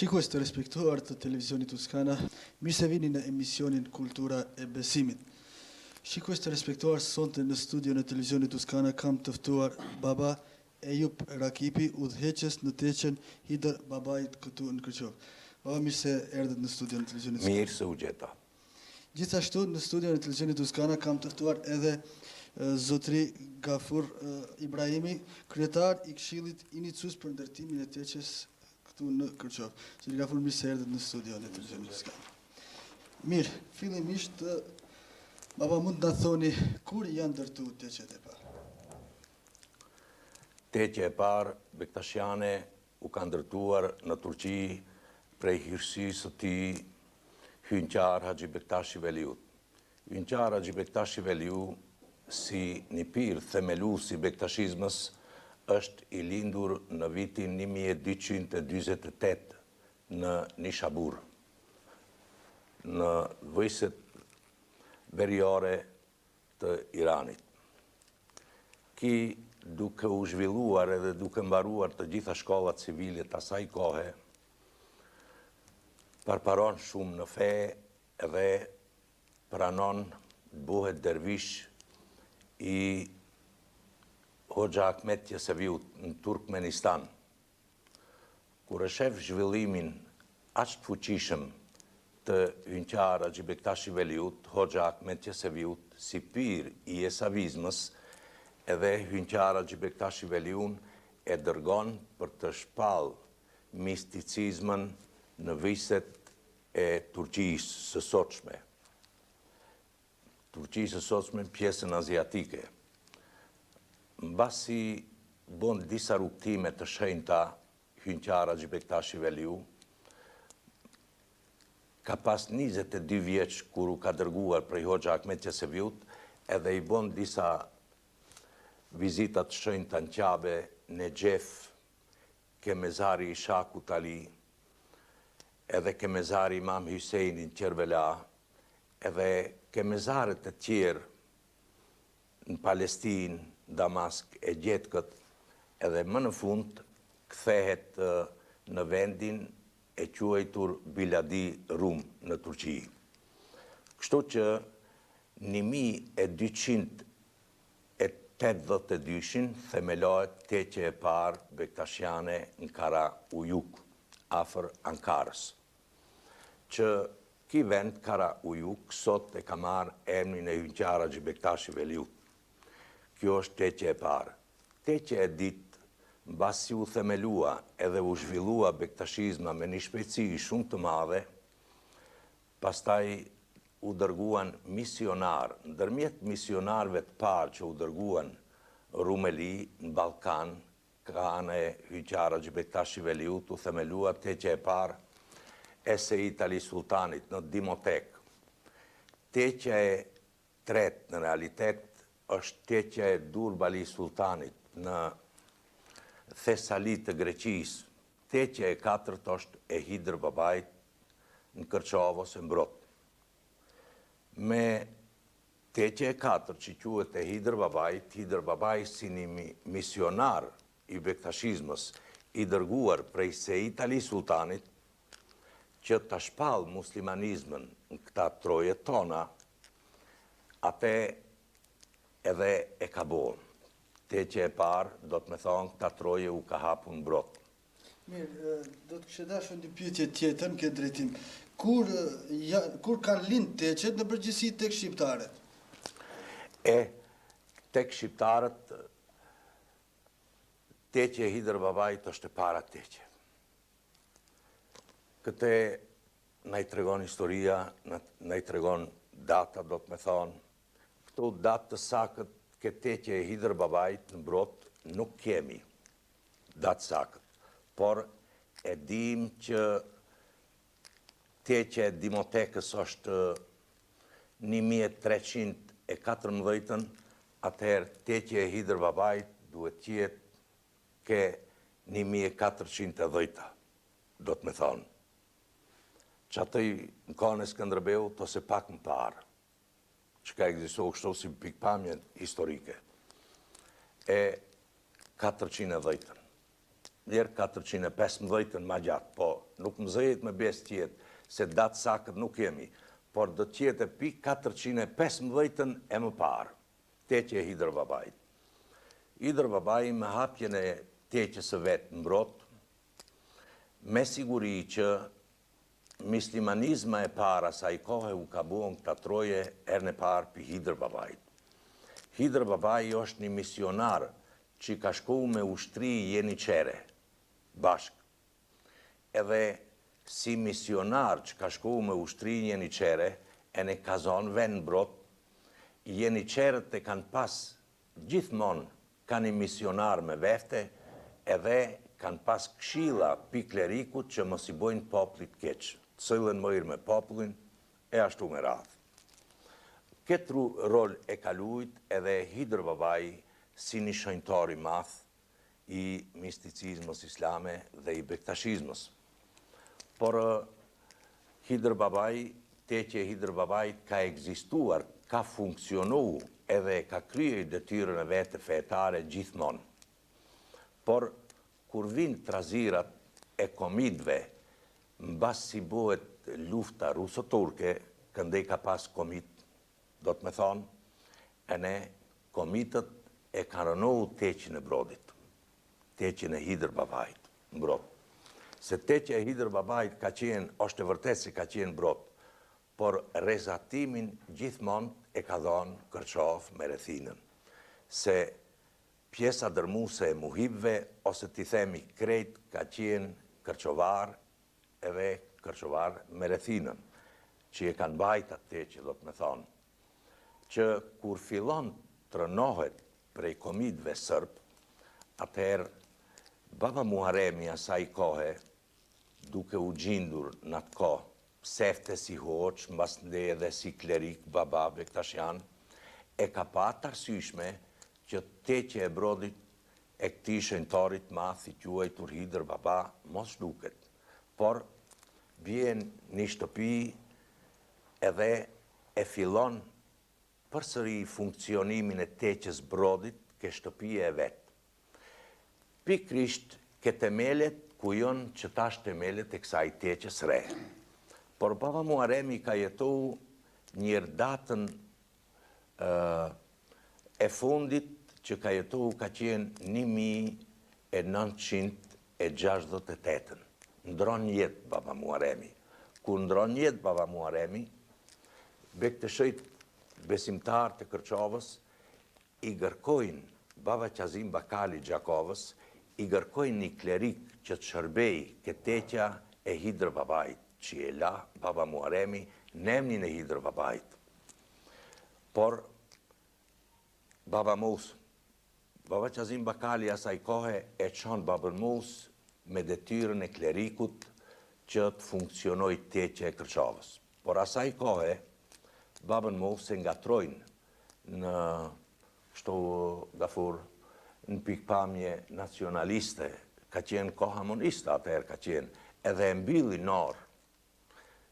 Shikues të respektuar të televizionit Tuskana, mirë se vini në emisionin Kultura e Besimit. Shikues të respektuar, sonte në studio në televizionit Tuskana kam të ftuar baba Ejup Rakipi, udhëheqës në teqen Hidër Babait këtu në Kërqov. Baba, mirë se erdhët në studio në televizionit Tuskana. Mirë se u gjeta. Gjithashtu në studio në televizionit Tuskana kam të ftuar edhe zotri Gafur Ibrahimi, kryetar i Këshillit Iniciues për ndërtimin e teqes këtu në Kërqov. Zotri Gafur, mirë se erdhët në studio në televizionit Tuskana. Mirë, fillimisht baba, mund të na thoni kur janë ndërtu teqet e parë? Teqja e parë Bektashiane u ka ndërtuar në Turqi prej hyrësisë së tij Hynqar Haxhi Bektashi Veliut. Hynqar Haxhi Bektashi Veliu, si një pirë themelues i bektashizmës, është i lindur në vitin 1248 në Nishabur, në vojset veriore të Iranit. Ki duke u zhvilluar edhe duke mbaruar të gjitha shkollat civile të asaj kohe, përparon shumë në fe edhe pranon buhet dervish i Hoxha Ahmet Yeseviut në Turkmenistan. Kur e shef zhvillimin aq të fuqishëm të Hynqar Haxhi Bektashi Veliut, Hoxha Ahmet Yeseviut, si pirë i esavizmës, edhe Hynqar Haxhi Bektashi Veliun e dërgon për të shpallë misticizmën në vijset e Turqisë së sotshme. Turqisë së sotshme, pjesën aziatike. Mbasi bon disa rrugtime të shenjta, Hynqar Haxhi Bektashi Veliu ka pas 22 vjeç kur u ka dërguar prej Hoxha Ahmet Yeseviut, edhe i bon disa vizitat të shenjta në Qabe, në Xhef, ke mezari i Shakut Ali, edhe ke mezari Imam Hysejni në Qerbela, edhe ke mezaret e tjerë në Palestinë, Damask, e gjetë këtë, edhe më në fund kthehet në vendin e quajtur Biladi Rum në Turqi. Kështu që 1282 themelohet teqja e parë bektashiane në Kara Ujuk, afër Ankarës, që ki vend Kara Ujuk sot e ka marrë emrin e Hynqar Haxhi Bektashi Veliut. Kjo është teqja e parë. Teqja e dytë, mbasi u themelua edhe u zhvillua bektashizma me një shpejtësi shumë të madhe, pastaj u dërguan misionar, ndërmjet misionarëve të parë që u dërguan Rumeli në Ballkan, ka anë e Hynqar Haxhi Bektashi Veliut, u themelua teqja e parë e Sejit Ali Sultanit në Dimotek. Teqja e tretë në realitet është teqja e Durb Ali Sultanit në Thesali të Greqisë. Teqja e katërt është e Hidër Babait në Kërqov ose Mbrot. Me teqja e katërt që quhet e Hidër Babait si një misionar i bektashizmës i dërguar prej Sejit Ali Sultanit, që të shpallë muslimanizmën në këta troje tona, atë edhe e ka bo. Teqja e parë, do të me thonë, këta troje u ka hapur në Mbrot. Mirë, do të kështë dashur një pyetje tjetër në këtë drejtim. Kur kanë lind teqet në përgjithësi tek shqiptarët? Tek shqiptarët, teqja e Hidër Babait është e para teqja. Këte na i tregon historia, na i tregon data, do të me thonë. Këto datë të sakët, këtë teqja e Hidër Babait në Mbrot nuk kemi datë sakët. Por e dim që teqja e Dimotekës është 1314, atëherë teqja e Hidër Babait duhet qetë ke 1410, do të me thonë. Që atë në kohën e Skënderbeut ose pak më parë, që ka ekzistuar kështu si pikpamje historike, e 410. njerë 415 ma gjatë, po nuk më zëjet me besë tjetë, se datë sakët nuk jemi, por do tjetë e pi 415 e më parë, teqe e Hidër Babajt. Hidër Babaj me hapjen e teqës së vetë mbrot, me siguri që mislimanizma e para sa i kohë u ka buon këta troje erë në parë për Hidër Babajt. Hidër Babaj është një misionar që ka shku me ushtri jeniqere, bashk. Edhe si misionar që ka shku me ushtri jeniqere, e ne ka zonë vend mbrot, jeniqerët e kanë pas gjithmonë kanë një misionar me vefte, edhe kanë pas këshilla pi klerikut që mos i bojnë poplit keqë, cëllën më irë me popullin, e ashtu me radhë. Këtë rol e ka luajt edhe Hidër Babaj si një shenjtar i madh i misticizmos islame dhe i bektashizmos. Por Hidër Babaj, teqe Hidër Babaj ka ekzistuar, ka funksionu edhe ka kryer detyrën e vetë fetare gjithmonë. Por kur vinë trazirat e komidve, mbas si bëhet lufta ruso-turke, këndej ka pas komit, do të me thonë, e ne komitët e ka rënohu teqin e Brodit, teqin e Hidër Babajt, mbrot. Se teqe e Hidër Babajt ka qenë, është e vërtet se ka qenë mbrot, por rezatimin gjithmonë e ka dhonë Kërçov me Rethinën. Se pjesa dërmuese e muhibëve, ose t'i themi krejt, ka qenë Kërçovar edhe Kërçovar me Rethinën, që e kanë bajt atë teqe, do të me thonë, që kur fillon të rënohet prej komidve sërb, atëherë Baba Muharemi asaj kohe, duke u gjindur në atë kohë, sefte si hoq, mbas ndej edhe si klerik Baba Bektashian, e ka pat arsyeshme që teqe e Brodit e këtij shenjtarit madh i quajtur Hidër Baba mos duket, por vjen një shtëpi edhe e fillon përsëri funksionimin e teqes Brodit ke shtëpia e vetë. Pikrisht ke temelet ku jonë që tash temelet e kësaj teqes re. Por Baba Muharemi ka jetu njërë datën e fundit që ka jetu ka qenë 1968. Ndron jetë Baba Muharemi. Kur ndron jetë Baba Muharemi, bekteshëjt besimtar të Kërçovës i gërkojnë Baba Qazim Bakali Gjakovës, i gërkojnë një klerik që të shërbej këtë teqja e Hidër Babajt, që e la Baba Muharemi në emnin e Hidër Babajt. Por Baba Mus, Baba Qazim Bakali asaj kohe e çon Babën Mus me detyrën e klerikut që të funksionoj teqja e Kërçovës. Por asaj kohe Babën Mus se ngatrojnë në shto Gafur, në pikpamje nacionaliste, ka qenë koha moniste atëherë ka qenë, edhe e mbyllin orë,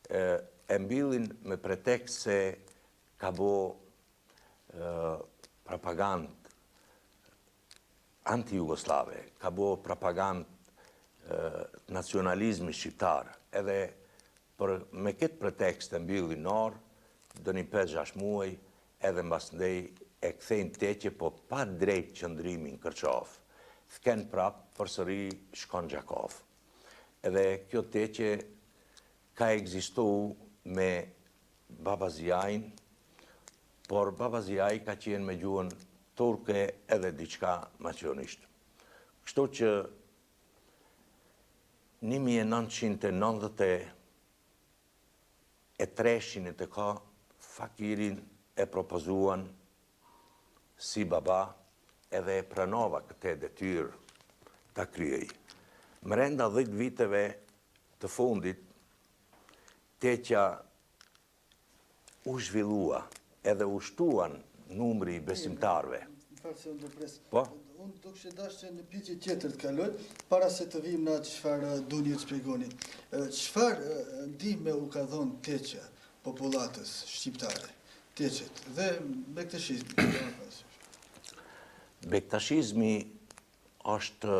e mbyllin me pretekst se ka bo propagandë anti-Jugoslave, ka bo propagandë nacionalizmi shqiptar, edhe me këtë pretekst e mbyllin orë, do një 5-6 muaj, edhe mbas ndej e kthejnë teqe, po pa drejt qëndrimin Kërçov. Thken prap, përsëri shkon Gjakov. Edhe kjo teqe ka ekzistu me Baba Ziajn, por Baba Ziaj ka qenë me gjuhën turke edhe diçka maqionisht. Kështu që 1993 të ka fakirin e propozuan si baba edhe e pranova këtë detyrë ta kryej. Mrenda 10 viteve të fundit, teqja u zhvillua edhe u shtuan numri i besimtarve. Po? Unë do kështë dashë që në pyetje tjetër të kaloj, para se të vim në çfarë duni të shpjegoni. Çfarë ndihme u ka dhënë teqja popullatës shqiptare, teqet dhe bektashizmi? Bektashizmi është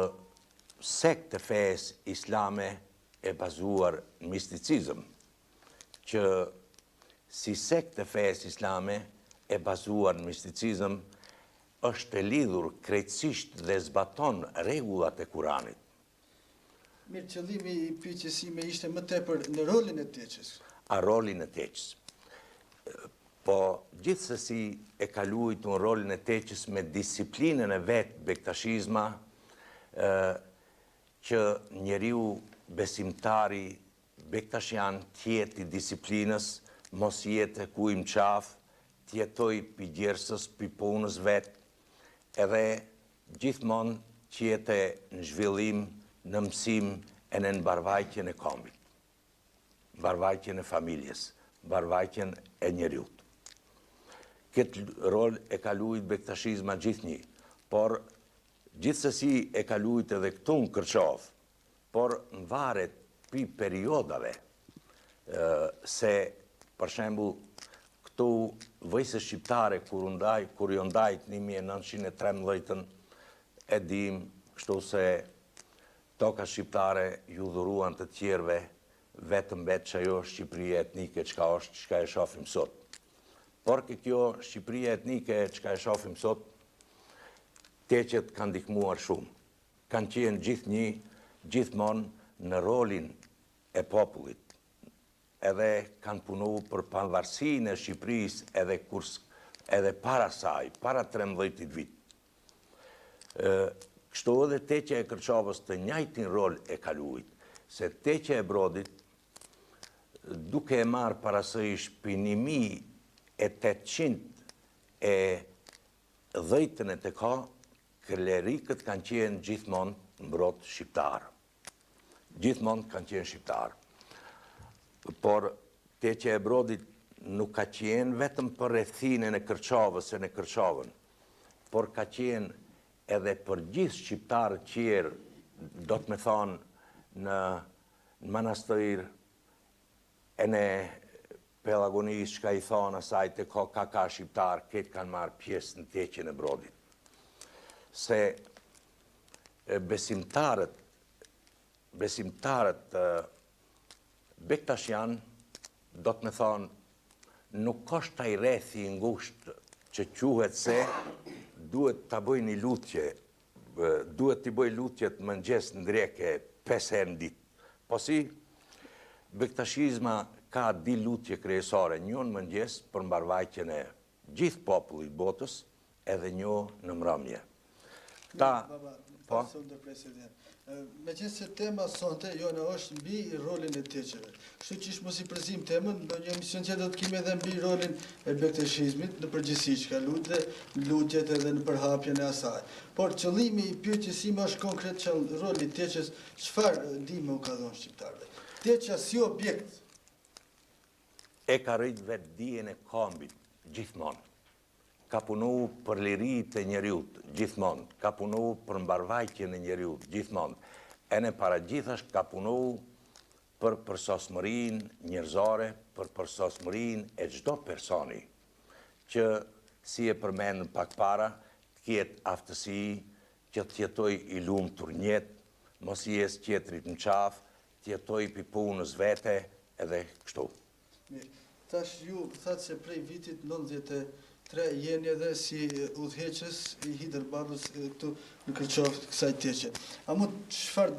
sekt të fesë islame e bazuar në misticizëm, që si sekt të fesë islame e bazuar në misticizëm është e lidhur krejtësisht dhe zbaton rregullat e Kuranit. Mirë, qëllimi i pyetjes ime ishte më tepër në rolin e teqës. A rolin e teqës. Po gjithsesi e ka luajtur rolin e teqës me disiplinën e vetë bektashizma, që njeriu besimtari bektashian tjetë i disiplinës, mos jetë ku i mqaf, tjetoj pi gjersës, pi punës vetë, edhe gjithmonë qjete në zhvillim, në mësim e në mbarvajtjen e kombit, mbarvajtjen e familjes, mbarvajtjen e njeriut. Këtë rol e ka luajt bektashizma gjithnjë, por gjithsesi e ka luajt edhe këtu në Kërçov, por varet pi periodave, se për shembull këtu vëjse shqiptare kur ju ndajt 1913 e dim kështu se toka shqiptare ju dhuruan të tjerve vetëm vetë që ajo Shqipëria etnike çka e shohim sot. Por kjo Shqipëria etnike çka e shohim sot, teqet kanë ndihmuar shumë. Kanë qenë gjithmonë në rolin e popullit, edhe kanë punu për pavarësinë e Shqipërisë edhe para saj, para 13 vit. Kështu edhe teqja e Kërçovës të njëjtin rol e ka luajtur, se teqja e Brodit, duke e marrë parasysh për 1810 e ka, klerikët kanë qenë gjithmonë mbrot shqiptarë. Gjithmonë kanë qenë shqiptarë. Por teqja e Brodit nuk ka qenë vetëm për rrethinën e Kërçovës e në Kërçovën, por ka qenë edhe për gjithë shqiptarët tjerë, do të me thonë në manastir e në Pelagonisë, që ka i thonë asaj të ka shqiptarë, këtë kanë marrë pjesë në teqjen e Brodit. Se besimtarët bektashian, do të me thonë, nuk është taj rrethi i ngushtë që quhet se duhet të bëj një lutje, duhet të bëj lutje të mëngjes në dreke 5 herë në ditë. Po si, bektashizma ka 2 lutje kryesore, një në mëngjes për mbarvajtjen e gjithë popullit botës, edhe një në mbrëmje. Me qenë se tema sonte, jona është mbi rolin e teqeve. Kështu që ishë mos i përzim temën, në një emision që do të kime edhe mbi rolin e bektashizmit në përgjithësi, që ka lutjet edhe në përhapjen e asaj. Por qëllimi i pyetjes ime është konkret që roli i teqes, çfarë ndihmë u ka dhënë shqiptarëve? Teqja si objekt e ka rrit vetë dijen e kombit, gjithmonë. Ka punu për lirit e njeriut, gjithmonë. Ka punu për mbarvajtjen e njeriut, gjithmonë. E në para gjithasht ka punu për përsosmërin njerëzore, për përsosmërin e çdo personi, që si e përmendën pak para, të ketë aftësi, që të jetoj i lumtur njetë, mos i jes tjetrit në qafë, të jetoj pi punës vete, edhe kështu. Mirë, tash ju thatë se prej vitit 93 jeni edhe si udhëheqës i Hider Babës këtu në Kërçov kësaj teqe. A mund çfarë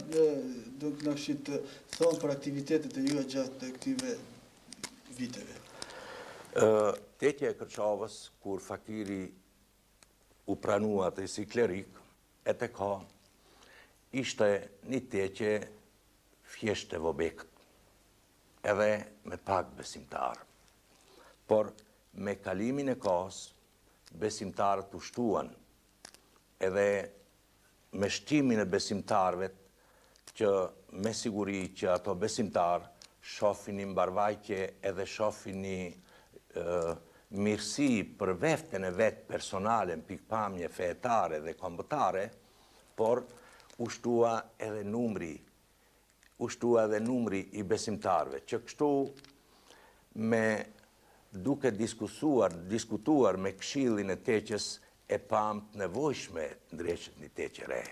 do të na shit të thonë për aktivitetet e juaja gjatë këtyre viteve? Teqja e Kërçovës, kur fakiri u pranua të si klerik, e të ka, ishte një teqe fjesht e vobekt, edhe me pak besimtarë. Por me kalimin e kohës, besimtarët u shtuan, edhe me shtimin e besimtarëve, që me siguri që ato besimtarë shohin një mbarvajtje edhe shohin një mirësi për veten e vetë personale në pikpamje fetare dhe kombëtare, por u shtua edhe numri i besimtarëve, që kështu me duke diskutuar me këshillin e teqes e pam të nevojshme ndreqet një teqe re.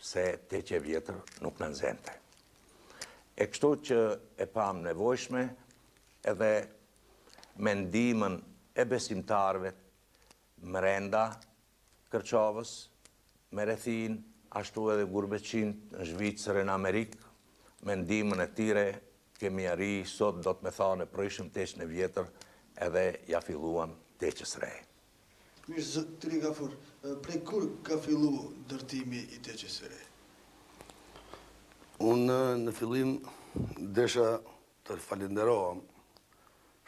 se teqe vjetër nuk në nxente. E kështu që e pam nevojshme edhe me ndihmën e besimtarëve mrenda Kërçovës, me rrethin, ashtu edhe gurbeqin në Zhvicër e në Amerikë, me ndihmën e tyre kemi arri sot do të me thane prishëm teqën e vjetër edhe ja filluam teqës re. Mirë, zotëri Gafur, prej kur ka fillu ndërtimi i teqës së re? Unë në fillim desha të falenderohem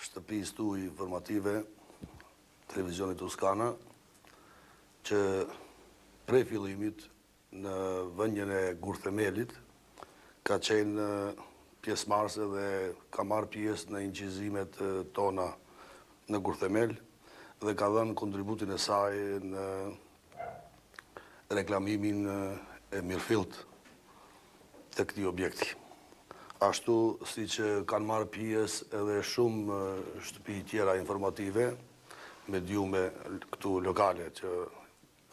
shtëpisë tuaj informative, televizionit Tuskana, që prej fillimit në vënjën e Gurthemelit ka qenë pjesëmarrëse dhe ka marrë pjesë në incizimet tona në Gurthemel dhe ka dhënë kontributin e saj në reklamimin e mirëfillt të këtij objekti. Ashtu si që kanë marrë pjesë edhe shumë shtëpi tjera informative, mediume këtu lokale që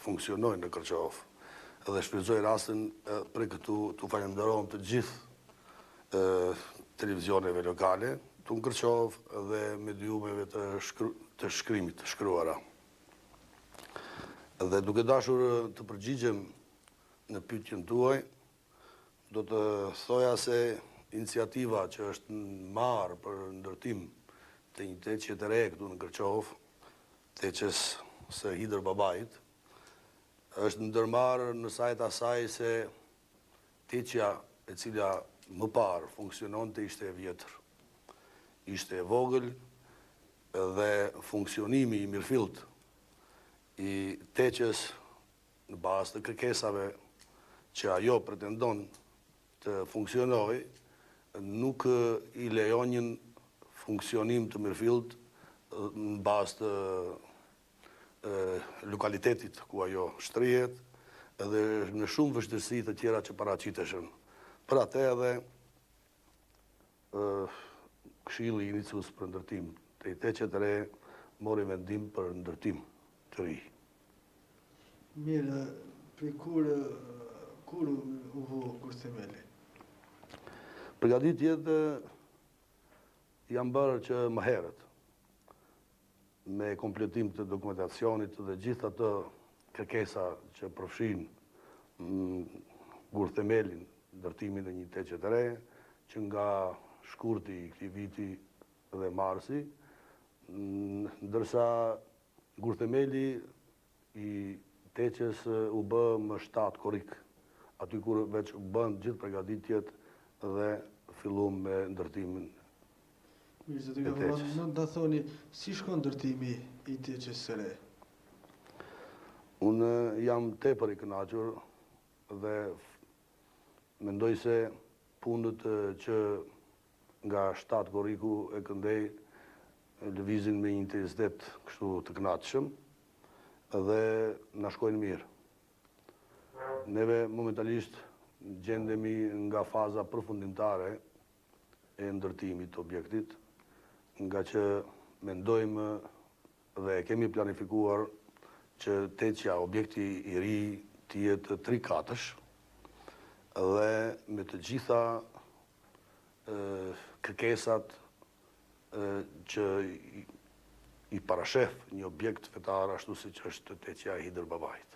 funksionojnë në Kërçovë. Edhe shfrytëzoj rastin për këtu të falenderojmë të gjithë televizioneve lokale, të në Kërçovë dhe mediumeve të shkrimit, të shkruara. Dhe duke dashur të përgjigjem në pyetjen tuaj, do të thoja se iniciativa që është marrë për ndërtim të një teqje të re këtu në Kërçovë, teqes së Hidër Babait, është ndërmarrë në sajt asaj se teqja e cila më parë funksiononte ishte e vjetër. Ishte e vogël dhe funksionimi i mirëfillt i teqes në bazë të kërkesave që ajo pretendon të funksionojë, nuk i lejonin funksionim të mirëfillt në bazë të lokalitetit ku ajo shtrihet edhe në shumë vështirësi të tjera që paraqiteshin. Për atë edhe Këshilli iniciues për ndërtim të teqet të re mori vendim për ndërtim të ri. Mirë, prej kur u vë Gurthemeli? Përgatitjet janë bërë që më herët, me kompletim të dokumentacionit dhe gjithë ato kërkesa që përfshin Gurthemelin, ndërtimin e një teqe të re, që nga shkurti i këtij viti dhe marsi, ndërsa Gurthemeli i teqes u bë më 7 korrik, aty kur veç u bën gjithë përgatitjet dhe filluam me ndërtimin. Mirë, zotëri Gafur, mund të thoni si shkon ndërtimi i teqes së re? Unë jam tepër i kënaqur dhe mendoj se punët që nga 7 korriku e këndej lëvizin me një intensitet kështu të kënaqshëm dhe na shkojnë mirë. Neve momentalisht gjendemi nga faza përfundimtare e ndërtimit të objektit, nga që mendojmë dhe kemi planifikuar që teqja, objekti i ri, të jetë 3 katësh dhe me të gjitha kërkesat që i parashef një objekt fetar ashtu si që është teqja e Hidër Babait.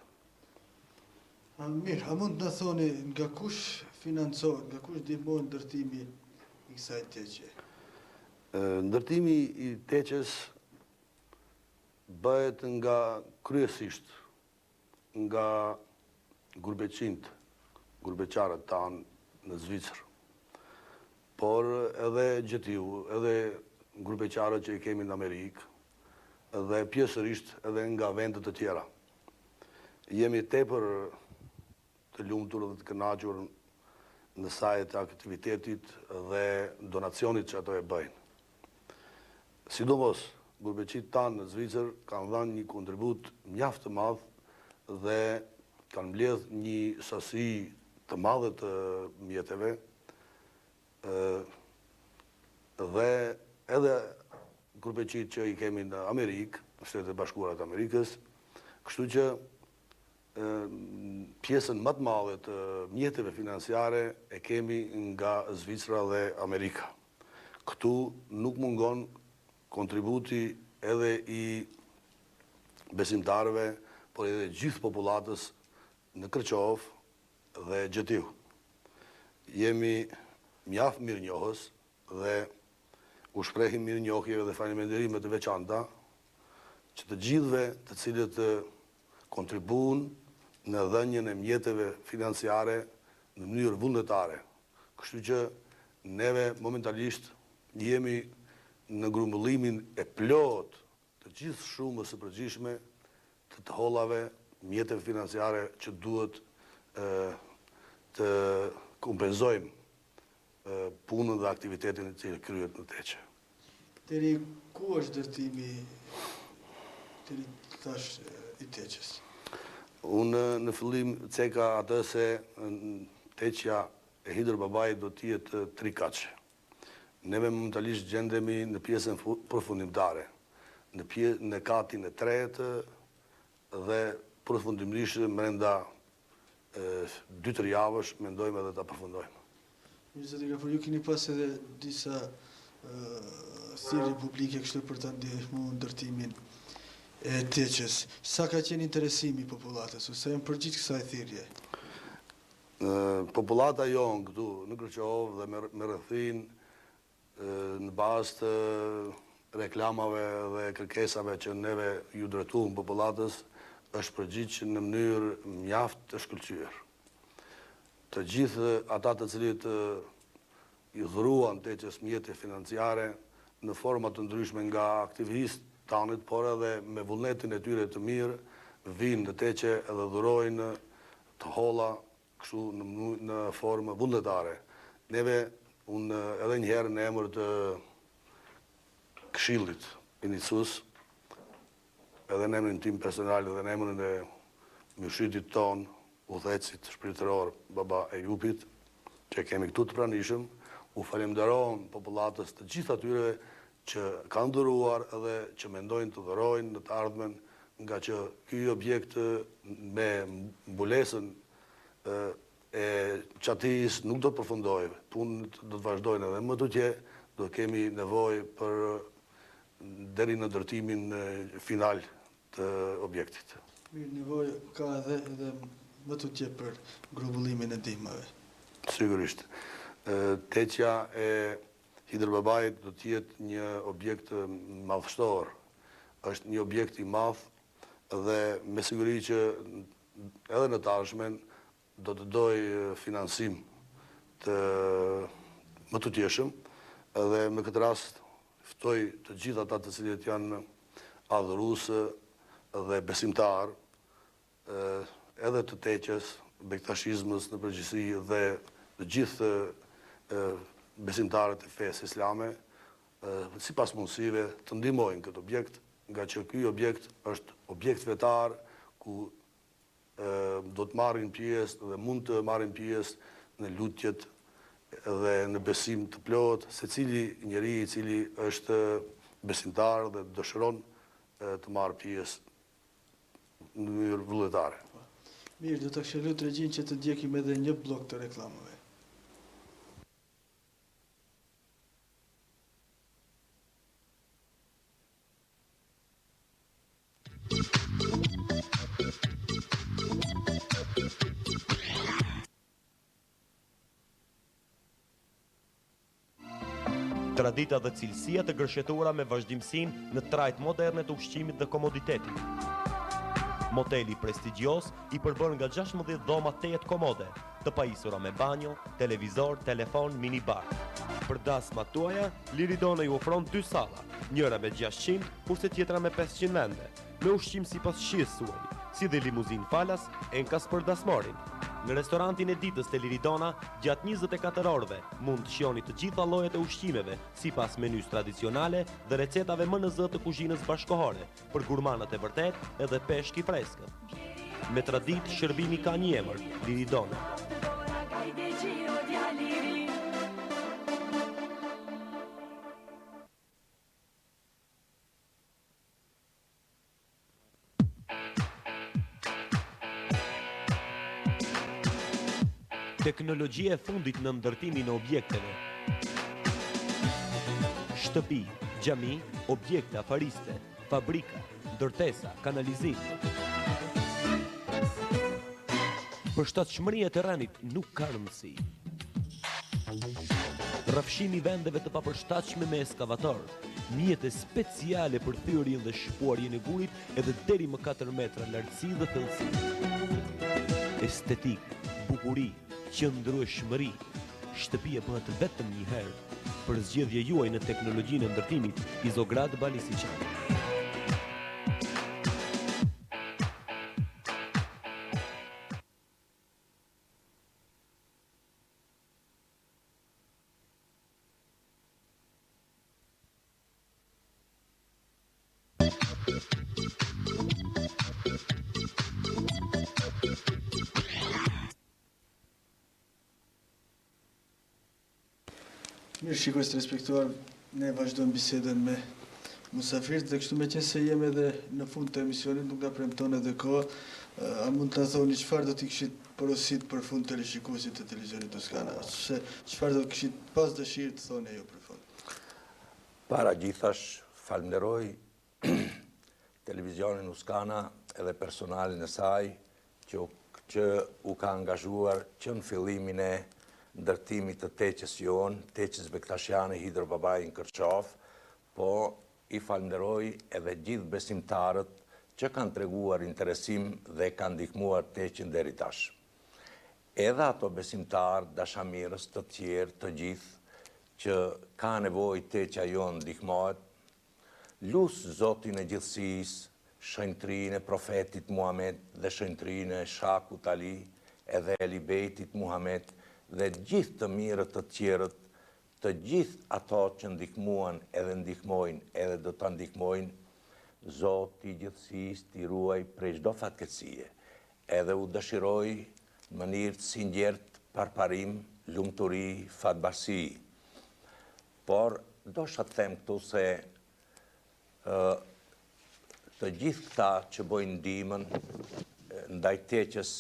Mirë, a mund të thoni nga kush financohet, nga kush ndihmon ndërtimi i kësaj teqje? Ndërtimi i teqes bëhet nga kryesisht nga gurbeqarët tanë në Zvicër, por edhe gjetiu, edhe gurbeqarët që i kemi në Amerikë, dhe pjesërisht edhe nga vendet të tjera. Jemi tepër të lumtur dhe të kënaqur në sajt e aktivitetit dhe donacionit që ato e bëjnë. Sidomos, gurbeqit tanë në Zvicër kanë dhënë një kontribut mjaft të madh dhe kanë mbledh një sasi të madhe të mjeteve dhe edhe gurbeqit që i kemi në Amerikë, në Shtetet e Bashkuara të Amerikës, kështu që pjesën më të madhe të mjeteve financiare e kemi nga Zvicra dhe Amerika. Këtu nuk mungon kontributi edhe i besimtarëve, por edhe gjithë popullatës në Kërqovë dhe Gjetiu. Jemi mjaft mirënjohës dhe u shprehim mirënjohjeve dhe faleminderime të veçanta që të gjithëve të cilët kontribuon në dhënien e mjeteve financiare në mënyrë vullnetare. Kështu që neve momentalisht jemi në grumbullimin e plot të gjithë shumës së përgjithshme të hollave, mjeteve financiare që duhet të kompenzojmë punën dhe aktivitetin që kryet në Teqe. Deri ku është ndërtimi deri tash i Teqes? Unë në fillim ceka atë se Teqja e Hidër Babait do të jetë 3 kaçe. Neve momentalisht gjendemi në pjesën përfundimtare, në katin e 3 dhe përfundimisht brenda 2-3 javësh mendojmë edhe ta përfundojmë. Mirë, zoti Gafur, ju keni pas edhe disa thirrje publike kështu për ta ndihmuar ndërtimin e Teqes. Sa ka qenë interesimi i popullatës ose janë përgjigj kësaj thirrje? Popullata jonë këtu në Kërqovë dhe me rrethin në bazë të reklamave dhe kërkesave që neve ju drejtuam popullatës është përgjigj në mënyrë mjaft të shkëlqyer. Të gjithë ata të cilët i dhuruan Teqes mjete financiare në forma të ndryshme nga aktivistë tanit, por edhe me vullnetin e tyre të mirë, vinë në Teqe edhe dhurojnë të holla kështu në formë vullnetare. Neve, unë edhe njëherë në emër të Këshillit Inisus, edhe në emrin tim personal dhe në emrin e mëshitit ton, udhëhecit shpirtëror baba Ejupit, që kemi këtu të pranishëm, u falenderojmë popullatës të gjithë atyre që kanë dhuruar edhe që mendojnë të dhurojnë në të ardhmen, nga që ky objekt me mbulesën e qatis nuk do të përfundojë, punët do të vazhdojnë edhe më tutje, do kemi nevojë për deri në ndërtimin final të objektit. Mirë, nevojë ka edhe më tutje për grumbullimin e ndihmave. Sigurisht. Teqja e Hidër Babait do të jetë një objekt madhështor. Është një objekt i madh dhe me siguri që edhe në të ardhmen do të dojë financim të më tutjeshëm dhe me këtë rast ftoj të gjithë ata të cilët janë adhuruesë dhe besimtar edhe të Teqes, bektashizmës në përgjithësi dhe të gjithë besimtarët e fesë islame, sipas mundësive të ndihmojnë këtë objekt, nga që ky objekt është objekt fetar ku do të marrin pjesë dhe mund të marrin pjesë në lutjet dhe në besim të plot secili njeri i cili është besimtar dhe dëshiron të marrë pjesë në mënyrë vullnetare. Mirë, do të këshilloj tregjinë që të ndjekim edhe një blok të reklamave. Tradita dhe cilësia të gërshetura me vazhdimsinë në trajt moderne të ushqimit dhe komoditetit. Moteli prestigjos i përbën nga 16 dhoma tejet komode, të pajisura me banjo, televizor, telefon, minibar. Për dasmat tuaja, Liridona ju ofron 2 salla, njëra me 600, kurse tjetra me 500 vende, me ushqim sipas shijes suaj, si dhe limuzin falas, enkas për dasmorin. Në restorantin e ditës të Liridona, gjatë 24 orëve, mund të shihoni të gjitha llojet e ushqimeve, sipas menys tradicionale dhe recetave MNZ të kuzhinës bashkohore, për gurmanët e vërtet edhe peshk i freskët. Me traditë, shërbimi ka një emër, Liridona. Teknologjia e fundit në ndërtimin e objekteve. Shtëpi, xhami, objekte afariste, fabrika, ndërtesa, kanalizim. Përshtatshmëria e terrenit nuk ka rëndësi. Rrafshimi i vendeve të papërshtatshme me eskavator, mjete speciale për thyrjen dhe shpuarjen e gurit edhe deri më 4 metra lartësi dhe thellësi. Estetik, bukuri, qëndrueshmëri. Shtëpia bëhet vetëm një herë. Për zgjedhje juaj në teknologjinë e ndërtimit, Izograd Balisiçan. Mirë, shikues të respektuar, ne vazhdojmë bisedën me musafirët dhe kështu me qenë se jemi edhe në fund të emisionit, nuk nga premton edhe kohë, a mund të thoni çfarë do t'i kishit porosit për fund të rishikuesit të televizionit Toskana? Çfarë do të kishit pas dëshirë të thoni ju për fund? Para gjithash, falenderoj televizionin Toskana edhe personalin e saj që u ka angazhuar që në fillimin e ndërtimit të teqës jonë, teqës Bektashiane Hidër Babaj në Kërçov, po i falenderoj edhe gjithë besimtarët që kanë treguar interesim dhe kanë ndihmuar teqën deri tash. Edhe ato besimtarë, dashamirës të tjerë të gjithë që ka nevojë teqja jonë ndihmohet, lusë Zotin e gjithësisë, shenjtrinë e profetit Muhammed dhe shenjtrinë e Shakut Ali, edhe e Libejtit Muhammed, dhe gjithë të mirët të tjerët, të gjithë ato që ndihmuan edhe ndihmojnë edhe do të ndihmojnë, Zoti i gjithësisë t'i ruaj prej çdo fatkeqësie, edhe u dëshiroj në mënyrë të sinqertë parparim, lumturi, fatbasi. Por dosha të them këtu se të gjithë këta që bojnë ndihmën ndaj teqës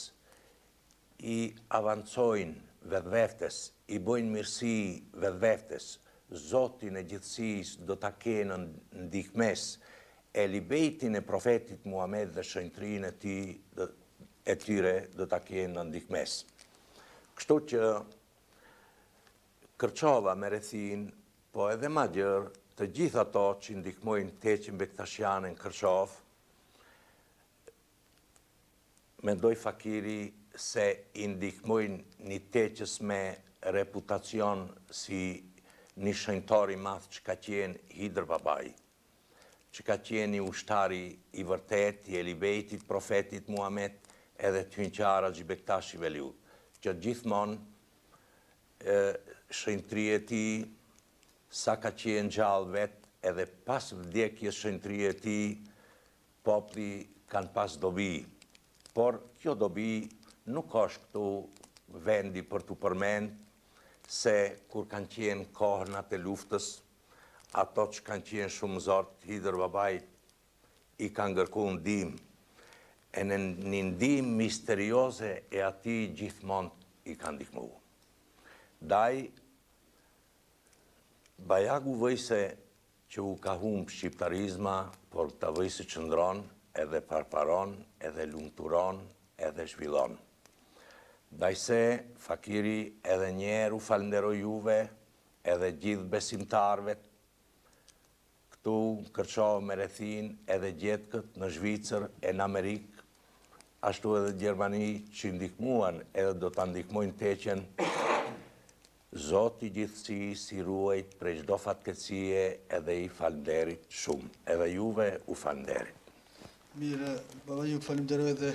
i avancojnë vedhveftes, i bojnë mirësi vedhveftes, Zotin e gjithësisë do ta kenë ndihmes, e Libejtin e profetit Muhammed dhe shenjtrinë e tyre do ta kenë ndihmes. Kështu që Kërçova me rrethin, po edhe ma gjërë, të gjithë ato që ndihmojnë teqën Bektashiane në Kërçov, mendoj fakiri se i ndihmojnë një teqës me reputacion si një shenjtar i madh që ka qenë Hidër Babaj, që ka qenë një ushtari i vërtet, i Elibejtit, profetit Muhammed, edhe të hynqara Xhi Bektashi Veliu, që gjithmonë shenjtria e tij sa ka qenë gjallë vetë, edhe pas vdekjes shenjtria e tij, populli kanë pas dobi. Por kjo dobi nuk është këtu vendi për të përmend se kur kanë qenë kohënat e luftës, ato që kanë qenë shumë zort, Hidër Babaj i kanë ngërkuar ndihmë, e në një ndihmë misterioze e ati gjithmonë i kanë ndihmuar. Daj, Bajagu vëjse që u ka humbë shqiptarizma, por të vëjse qëndron, edhe parparon, edhe lumturon, edhe zhvillon. Dajse, fakiri, edhe njerë u falenderoj juve, edhe gjithë besimtarve, këtu Kërçov me rrethin, edhe gjetkët në Zhvicër e në Amerikë, ashtu edhe Gjermani që ndihmuan edhe do të ndihmojnë teqen, Zoti gjithësisë i ruajt prej çdo fatkeqësie edhe i falenderit shumë, edhe juve u falenderit. Mirë, baba ju falenderoj edhe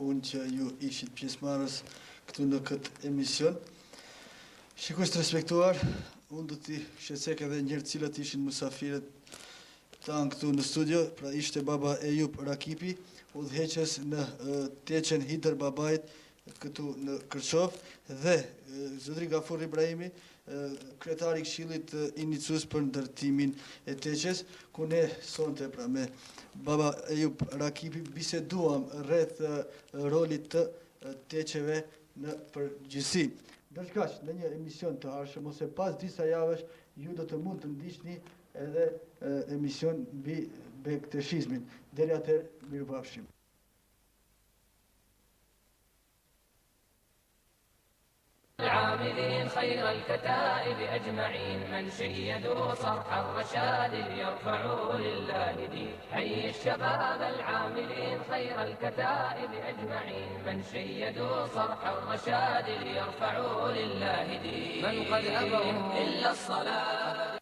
unë që ju ishit pjesëmarrës këtu në këtë emision. Shikues të respektuar, unë do t'i shqetësoj edhe njërë cilat ishin musafirët tanë këtu në studio, pra ishte baba Ejub Rakipi, udhëheqës në teqen Hidër Babajt këtu në Kërçov, dhe Zotri Gafur Ibrahimi, kryetari i Këshillit Iniciues për ndërtimin e teqes, ku ne sonte pra me baba Ejub Rakipi biseduam rreth rolit të teqeve në përgjithësi. Ndërkaq në një emision të ardhshëm ose pas disa javësh ju do të mund të ndiqni edhe emision mbi Bekteshizmin. Deri atëherë, mirupafshim. العاملين خير الكتائب أجمعين من شيدوا صرح الرشاد ليرفعوا لله دين حي الشباب العاملين خير الكتائب أجمعين من شيدوا صرح الرشاد ليرفعوا لله دين من قد أبوا إلا الصلاة